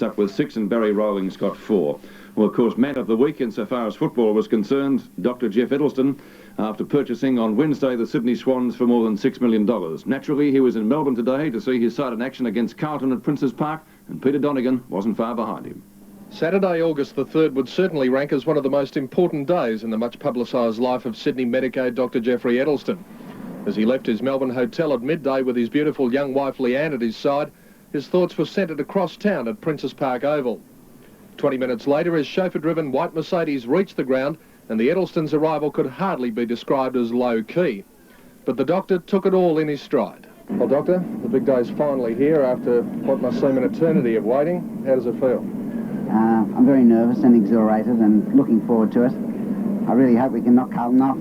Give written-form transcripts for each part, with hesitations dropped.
Up with 6 and Barry Rowling's got 4. Well, of course, man of the week insofar as football was concerned, Dr. Geoffrey Edelsten, after purchasing on Wednesday the Sydney Swans for more than $6 million. Naturally, he was in Melbourne today to see his side in action against Carlton at Princes Park, and Peter Donegan wasn't far behind him. Saturday, August the 3rd would certainly rank as one of the most important days in the much publicised life of Sydney Medicaid Dr. Geoffrey Edelsten. As he left his Melbourne hotel at midday with his beautiful young wife Leanne at his side, his thoughts were centred across town at Princes Park Oval. 20 minutes later, his chauffeur-driven white Mercedes reached the ground, and the Edelstens' arrival could hardly be described as low-key. But the doctor took it all in his stride. Well, Doctor, the big day's finally here after what must seem an eternity of waiting. How does it feel? I'm very nervous and exhilarated and looking forward to it. I really hope we can knock Carlton off.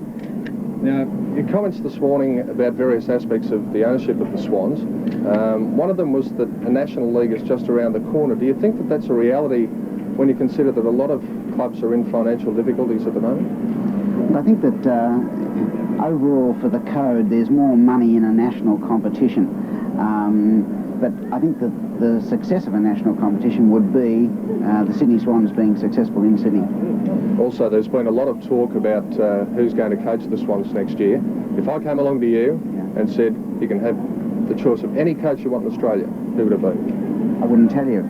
Now, your comments this morning about various aspects of the ownership of the Swans, one of them was that a National League is just around the corner. Do you think that that's a reality when you consider that a lot of clubs are in financial difficulties at the moment? I think that overall for the code there's more money in a national competition. But I think that the success of a national competition would be the Sydney Swans being successful in Sydney. Also, there's been a lot of talk about who's going to coach the Swans next year. If I came along to you and said you can have the choice of any coach you want in Australia, who would it be? I wouldn't tell you.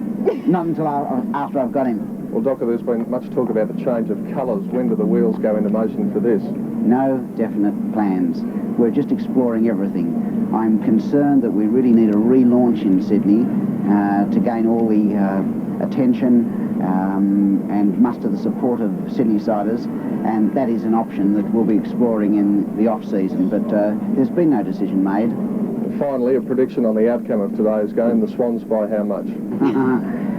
Not until after I've got him. Well, Doctor, there's been much talk about the change of colours. When do the wheels go into motion for this? No definite plans. We're just exploring everything. I'm concerned that we really need a relaunch in Sydney to gain all the attention and muster the support of Sydney-siders, and that is an option that we'll be exploring in the off-season, but there's been no decision made. Finally, a prediction on the outcome of today's game. The Swans by how much?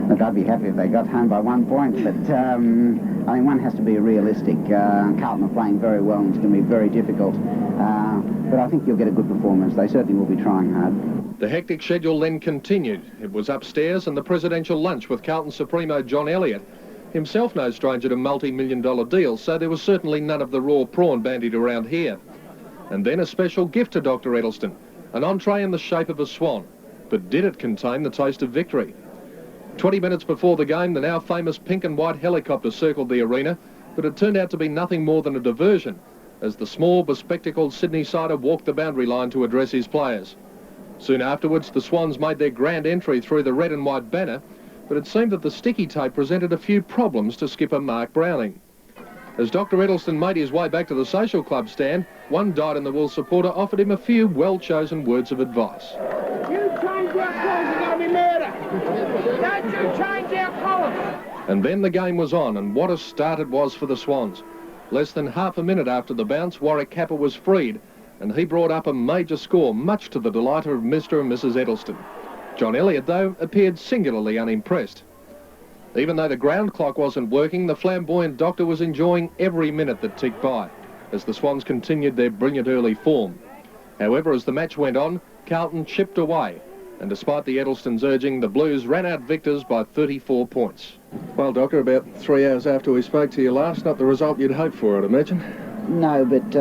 Look, I'd be happy if they got home by 1 point, but I mean, one has to be realistic. Carlton are playing very well and it's going to be very difficult, but I think you'll get a good performance. They certainly will be trying hard. The hectic schedule then continued. It was upstairs and the presidential lunch with Carlton Supremo John Elliott, himself no stranger to multi-million-dollar deals, so there was certainly none of the raw prawn bandied around here. And then a special gift to Dr. Edelsten, an entree in the shape of a swan. But did it contain the taste of victory? 20 minutes before the game, the now famous pink and white helicopter circled the arena, but it turned out to be nothing more than a diversion, as the small, bespectacled Sydney-sider walked the boundary line to address his players. Soon afterwards, the Swans made their grand entry through the red and white banner, but it seemed that the sticky tape presented a few problems to skipper Mark Browning. As Dr. Edelsten made his way back to the social club stand, one dyed-in-the-wool supporter offered him a few well-chosen words of advice. You change your clothes, you're going to be murdered. Don't you change your colours. And then the game was on, and what a start it was for the Swans. Less than half a minute after the bounce, Warwick Capper was freed, and he brought up a major score, much to the delight of Mr. and Mrs. Edelsten. John Elliott, though, appeared singularly unimpressed. Even though the ground clock wasn't working, the flamboyant doctor was enjoying every minute that ticked by, as the Swans continued their brilliant early form. However, as the match went on, Carlton chipped away, and despite the Edelstens' urging, the Blues ran out victors by 34 points. Well, Doctor, about 3 hours after we spoke to you last, not the result you'd hoped for, I'd imagine. No, but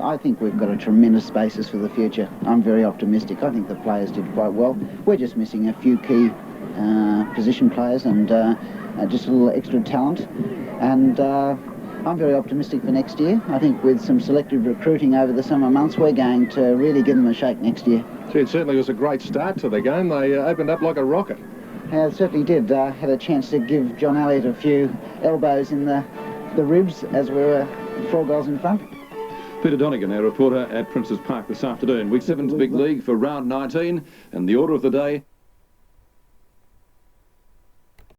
I think we've got a tremendous basis for the future. I'm very optimistic. I think the players did quite well. We're just missing a few key position players and just a little extra talent. And I'm very optimistic for next year. I think with some selective recruiting over the summer months, we're going to really give them a shake next year. Gee, it certainly was a great start to the game. They opened up like a rocket. Yeah, it certainly did. Had a chance to give John Elliott a few elbows in the ribs as we were 4 goals in front. Peter Donegan, our reporter at Princes Park this afternoon. Week 7's Big League for round 19, and the order of the day,